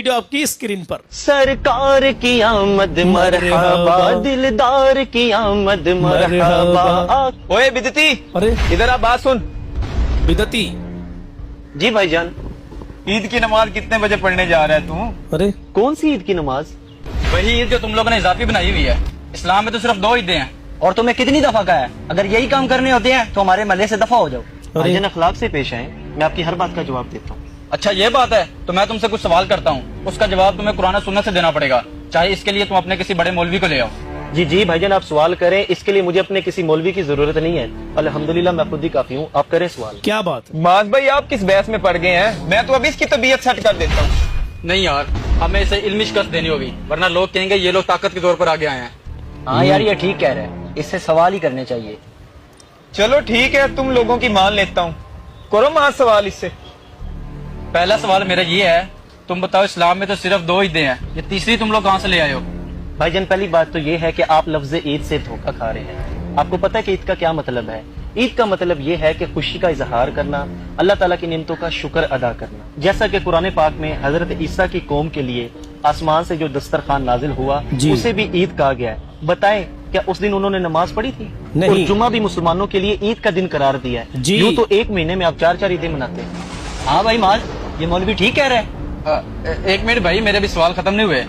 Video आपकी screen पर। सरकार की आमद मरहबा, दिलदार की आमद मरहबा। ओए बिदती, अरे इधर आ, बात सुन। बिदती, जी भाईजान। ईद की नमाज कितने बजे पढ़ने जा रहा है तू? अरे कौन सी ईद की नमाज? वही ईद जो तुम लोगों ने इजाफी बनाई हुई है। इस्लाम में तो सिर्फ 2 ईदें हैं। और तुम्हें कितनी दफा कहा है, अगर यही काम करने होते हैं तो हमारे महल्ले से दफा हो जाओ। भाईजान अखलाक से पेश आए, मैं आपकी हर बात का जवाब देता हूँ। अच्छा ये बात है, तो मैं तुमसे कुछ सवाल करता हूँ, उसका जवाब तुम्हें कुरान और सुन्नत से देना पड़ेगा, चाहे इसके लिए तुम अपने किसी बड़े मौलवी को ले आओ। जी जी भाईजान, आप सवाल करें, इसके लिए मुझे अपने किसी मौलवी की जरूरत नहीं है। अल्हम्दुलिल्लाह मैं खुद ही काफी हूँ। आप करें सवाल। क्या बात है? माज भाई आप किस बहस में पड़ गए हैं? मैं तो अभी इसकी तबीयत सेट कर देता हूँ। नहीं यार, हमें इसे इल्मी शिकस्त देनी होगी, वरना लोग कहेंगे ये लोग ताकत के तौर पर आगे आए हैं। हाँ यार ये ठीक कह रहे हैं, इससे सवाल ही करने चाहिए। चलो ठीक है, तुम लोगों की मान लेता हूँ, करो माज सवाल इससे। पहला सवाल मेरा ये है, तुम बताओ इस्लाम में तो सिर्फ 2 ईदें हैं, ये तीसरी तुम लोग कहाँ से ले आए हो? भाईजान पहली बात तो ये है कि आप लफ्ज ईद से धोखा खा रहे हैं। आपको पता है कि ईद का क्या मतलब है? ईद का मतलब ये है कि खुशी का इजहार करना, अल्लाह ताला की नेमतों का शुक्र अदा करना। जैसा कि कुरान पाक में हजरत ईसा की कौम के लिए आसमान से जो दस्तरखान नाजिल हुआ, उसे भी ईद कहा गया है। बताएं क्या उस दिन उन्होंने नमाज पढ़ी थी? नहीं। और जुमा भी मुसलमानों के लिए ईद का दिन करार दिया है। जी। यूं तो एक महीने में आप 4-4 ईदें मनाते हैं। हाँ भाई माज, ये मौलवी ठीक कह रहे हैं। एक मिनट भाई, मेरे भी सवाल खत्म नहीं हुए।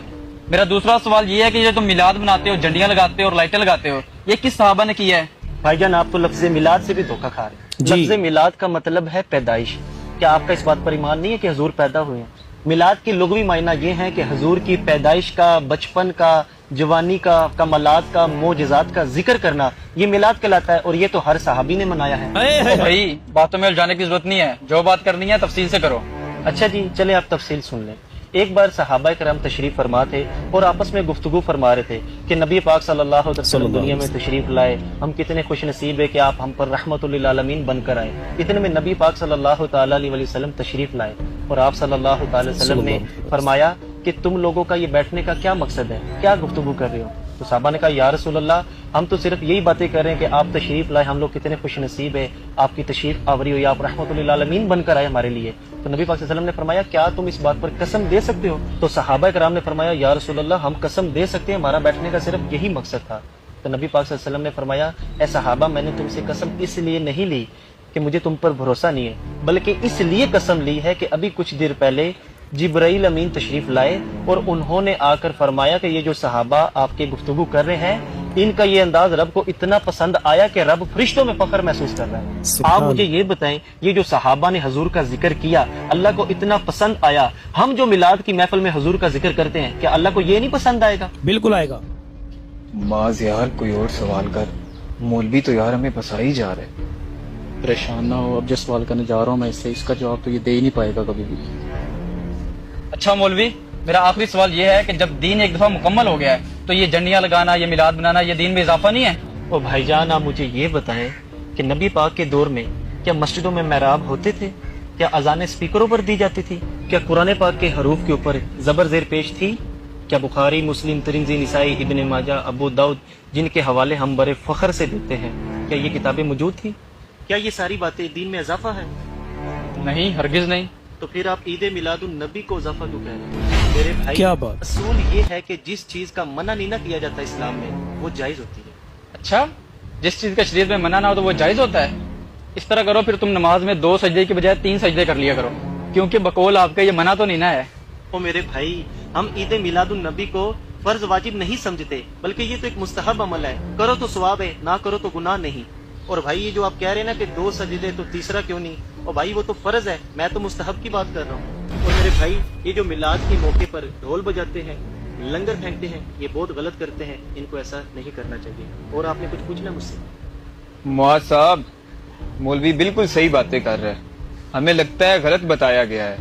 मेरा दूसरा सवाल ये है कि ये तुम मिलाद बनाते हो, झंडियां लगाते हो और लाइटें लगाते हो, ये किस सहाबा ने किया है? भाईजान आप तो लफ्ज मिलाद से भी धोखा खा रहे हैं। जी। लफ्ज मिलाद का मतलब है पैदाइश। क्या आपका इस बात पर ईमान नहीं है कि हजूर पैदा हुए हैं? मिलाद की लुग़वी मायना ये है कि हजूर की पैदाइश का, बचपन का, जवानी का, कमालात का, मोजज़ात का जिक्र करना, ये मिलाद कहलाता है। और ये तो हर सहाबी ने मनाया है। तो भाई बातों में उलझाने की जरूरत नहीं है, जो बात करनी है तफसील से करो। अच्छा जी, चले आप तफसील सुन लें। एक बार सहाबा करम तशरीफ फरमा थे और आपस में गुफ्तगू फरमा रहे थे कि नबी पाक सल्लल्लाहु अलैहि वसल्लम दुनिया में तशरीफ लाए, हम कितने खुश नसीब है कि आप हम पर रहमतुल आलमीन बनकर आए। इतने में नबी पाक सल्लल्लाहु ताला अलैहि वसल्लम तशरीफ लाए और आप सल्लल्लाहु ताला अलैहि वसल्लम ने फरमाया कि तुम लोगों का ये बैठने का क्या मकसद है, क्या गुफ्तगू कर रहे हो? तो साहबा ने कहा या रसूल अल्लाह, हम तो सिर्फ यही बातें कर रहे हैं कि आप तशरीफ लाए, हम लोग कितने खुश नसीब है, आपकी तशरीफ आवरी हुई, आप रहमतुल आलमीन बनकर आए हमारे लिए। तो नबी पाक सल्लल्लाहु अलैहि वसल्लम ने फरमाया क्या तुम इस बात पर कसम दे सकते हो? तो सहाबा कराम ने फरमाया या रसूल अल्लाह, हम कसम दे सकते हैं, हमारा बैठने का सिर्फ यही मकसद था। तो नबी पाक सल्लल्लाहु अलैहि वसल्लम ने फरमाया ए सहाबा, मैंने तुमसे कसम इसलिए नहीं ली कि मुझे तुम पर भरोसा नहीं है, बल्कि इसलिए कसम ली है कि अभी कुछ देर पहले जिब्राइल अमीन तशरीफ लाए और उन्होंने आकर फरमाया कि ये जो सहाबा आपके गुफ्तगू कर रहे हैं, इनका ये अंदाज रब को इतना पसंद आया कि रब फरिश्तों में फख्र महसूस कर रहा है। आप मुझे ये बताएं, ये जो सहाबा ने हजूर का जिक्र किया, अल्लाह को इतना पसंद आया, हम जो मिलाद की महफिल में हजूर का जिक्र करते हैं, क्या अल्लाह को ये नहीं पसंद आएगा? बिल्कुल आएगा। माज यार कोई और सवाल कर, मौलवी तो यार हमें फंसा ही जा रहे हैं। परेशान ना हो, अब जो सवाल करने जा रहा हूँ मैं इससे, इसका जवाब तो ये दे ही नहीं पाएगा कभी भी। अच्छा मौलवी, मेरा आखिरी सवाल ये है कि जब दीन एक दफा मुकम्मल हो गया है तो ये झंडियां लगाना, ये मिलाद बनाना, ये दीन में इजाफा नहीं है? ओ भाईजान आप मुझे ये बताएं कि नबी पाक के दौर में क्या मस्जिदों में महराब होते थे? क्या अजानें स्पीकरों पर दी जाती थी? क्या कुरान पाक के हरूफ के ऊपर जबर जेर पेश थी? क्या बुखारी, मुस्लिम, तिरमिज़ी, निसाई, इब्न माजा, अबू दाऊद, जिनके हवाले हम बड़े फख्र से देते हैं, क्या ये किताबें मौजूद थी? क्या ये सारी बातें दीन में इजाफा है? नहीं, हरगिज नहीं। तो फिर आप ईद मिलादुन नबी को इजाफा क्यों कह रहे हैं? मेरे भाई क्या बात? असूल ये है कि जिस चीज का मना नहीं ना किया जाता इस्लाम में, वो जायज होती है। अच्छा, जिस चीज का शरीयत में मना ना हो तो वो जायज होता है? इस तरह करो फिर, तुम नमाज में 2 सजदे की बजाय 3 सजदे कर लिया करो, क्योंकि बकौल आपका ये मना तो नहीं ना है। ओ मेरे भाई, हम ईद मिलादुन नबी को फर्ज वाजिब नहीं समझते, बल्कि ये तो एक मुस्तहब अमल है। करो तो सवाब है, ना करो तो गुनाह नहीं। और भाई ये जो आप कह रहे हैं ना कि 2 सजदे तो तीसरा क्यों नहीं, और भाई वो तो फर्ज है, मैं तो मुस्तहब की बात कर रहा हूँ। और मेरे भाई ये जो मिलाद के मौके पर ढोल बजाते हैं, लंगर फेंकते हैं, ये बहुत गलत करते हैं, इनको ऐसा नहीं करना चाहिए। और आपने कुछ पूछना मुझसे? मुआज साहब, मौलवी बिल्कुल सही बातें कर रहे हैं, हमें लगता है गलत बताया गया है।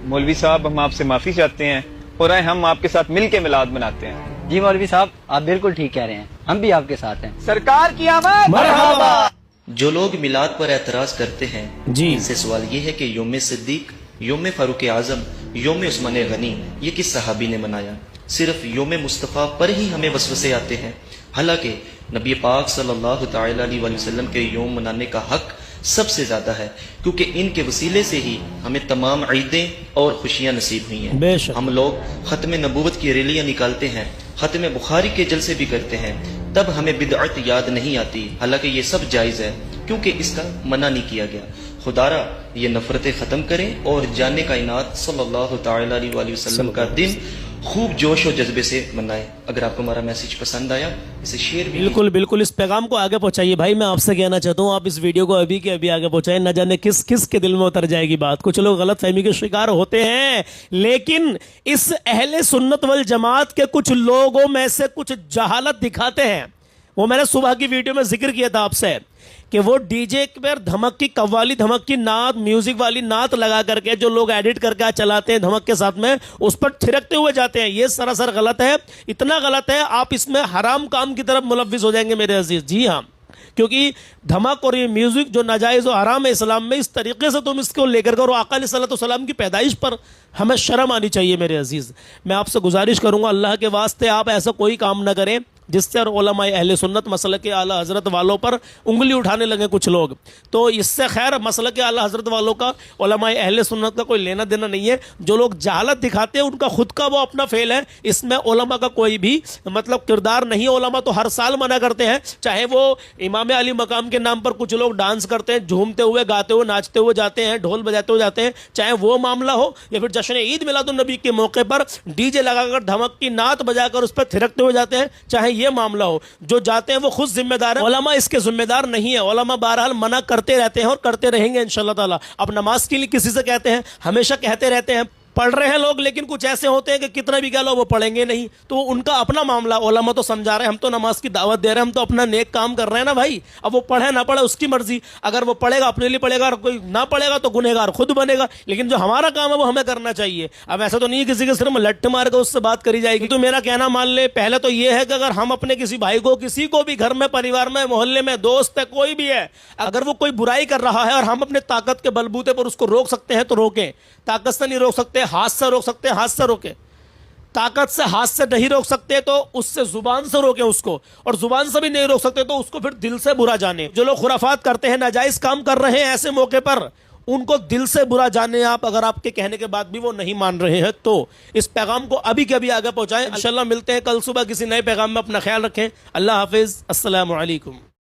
मौलवी साहब हम आपसे माफी चाहते हैं और आए हम आपके साथ मिल के मिलाद मनाते हैं। जी मौलवी साहब, आप बिल्कुल ठीक कह रहे हैं, हम भी आपके साथ हैं। सरकार की आमद मरहबा। जो लोग मिलाद पर एतराज करते हैं जी। इनसे सवाल ये है कि योम सिद्दीक, योम फारूक आजम, योम उस्मान गनी ये किस सहाबी ने मनाया? सिर्फ योम मुस्तफ़ा पर ही हमें वसवसे आते हैं, हालांकि नबी पाक सल्लल्लाहु ताला अलैहि वसल्लम के योम मनाने का हक सबसे ज्यादा है, क्योंकि इनके वसीले से ही हमें तमाम ईदें और खुशियां नसीब हुई हैं। बेशक। हम लोग खत्म नबूवत की रैलियां निकालते हैं, खत्म बुखारी के जलसे भी करते हैं, तब हमें बिदअत याद नहीं आती, हालांकि ये सब जायज है क्योंकि इसका मना नहीं किया गया। खुदारा ये नफरतें खत्म करें और जाने कायनात सल्लल्लाहु तआला अलैहि वसल्लम का दिन खूब जोश और जज्बे से मनाएं। अगर आपको हमारा मैसेज पसंद आया इसे शेयर भी बिल्कुल बिल्कुल, इस पैगाम को आगे पहुंचाइए भाई। मैं आपसे कहना चाहता हूँ आप इस वीडियो को अभी के अभी आगे पहुंचाएं, न जाने किस किस के दिल में उतर जाएगी बात। कुछ लोग गलत फहमी के शिकार होते हैं, लेकिन इस अहले सुन्नत वल जमात के कुछ लोगों में से कुछ जहालत दिखाते हैं। वो मैंने सुबह की वीडियो में जिक्र किया था आपसे कि वो डीजे पर धमक की कव्वाली, धमक की नात, म्यूजिक वाली नात लगा करके जो लोग एडिट करके चलाते हैं धमक के साथ में, उस पर थिरकते हुए जाते हैं। ये सरासर गलत है, इतना गलत है आप इसमें हराम काम की तरफ मुलव्विस हो जाएंगे मेरे अजीज। जी हाँ, क्योंकि धमक और ये म्यूजिक जो नाजायज और हराम है इस्लाम में, इस तरीके से तुम इसको लेकर करो। आका अलैहिस्सलाम की पैदाइश पर हमें शर्म आनी चाहिए मेरे अजीज। मैं आपसे गुजारिश करूंगा अल्लाह के वास्ते आप ऐसा कोई काम न करें जिससे उलमाए अहले सुन्नत मसलक के आला हजरत वालों पर उंगली उठाने लगे कुछ लोग। तो इससे खैर मसलक के आला हजरत वालों का, उलमाए अहले सुन्नत का कोई लेना देना नहीं है। जो लोग जहालत दिखाते हैं उनका खुद का वो अपना फेल है, इसमें उलमा का कोई भी मतलब किरदार नहीं है। उलमा तो हर साल मना करते हैं, चाहे वो इमाम अली मकाम के नाम पर कुछ लोग डांस करते हैं, झूमते हुए, गाते हुए, नाचते हुए जाते हैं, ढोल बजाते हुए जाते हैं, चाहे वो मामला हो, या फिर जश्न ईद मिलादुन नबी के मौके पर डीजे लगाकर धमक की नात बजाकर उस पर थिरकते हुए जाते हैं, चाहे ये मामला हो। जो जाते हैं वो खुद जिम्मेदार है, उलमा इसके जिम्मेदार नहीं है। उलमा बहरहाल मना करते रहते हैं और करते रहेंगे इंशाअल्लाह ताला। अब नमाज के लिए किसी से कहते हैं, हमेशा कहते रहते हैं, पढ़ रहे हैं लोग, लेकिन कुछ ऐसे होते हैं कि कितना भी कह लो वो पढ़ेंगे नहीं, तो उनका अपना मामला। उलमा तो समझा रहे हैं, हम तो नमाज की दावत दे रहे हैं, हम तो अपना नेक काम कर रहे हैं ना भाई। अब वो पढ़े ना पढ़े उसकी मर्जी, अगर वो पढ़ेगा अपने लिए पढ़ेगा और कोई ना पढ़ेगा तो गुनहगार खुद बनेगा, लेकिन जो हमारा काम है वो हमें करना चाहिए। अब ऐसा तो नहीं है किसी के सिर में लट्ठ मार कर उससे बात करी जाएगी। तो मेरा कहना मान ले, पहले तो ये है कि अगर हम अपने किसी भाई को, किसी को भी घर में, परिवार में, मोहल्ले में, दोस्त है, कोई भी है, अगर वो कोई बुराई कर रहा है और हम अपने ताकत के बलबूते पर उसको रोक सकते हैं तो रोकें। ताकत से नहीं रोक सकते, हाथ से रोक सकते हैं, हाथ से रोके। ताकत से, हाथ से नहीं रोक सकते तो उससे जुबान से रोके उसको, और जुबान से भी नहीं रोक सकते तो उसको फिर दिल से बुरा जाने। जो लोग खुराफात करते हैं, नाजायज काम कर रहे हैं ऐसे मौके पर, उनको दिल से बुरा जाने आप, अगर आपके कहने के बाद भी वो नहीं मान रहे हैं तो इस पैगाम को अभी के अभी आगे पहुंचाएं। इंशाल्लाह मिलते हैं कल सुबह किसी नए पैगाम में। अपना ख्याल रखें। अल्लाह हाफिज, अस्सलामु अलैकुम।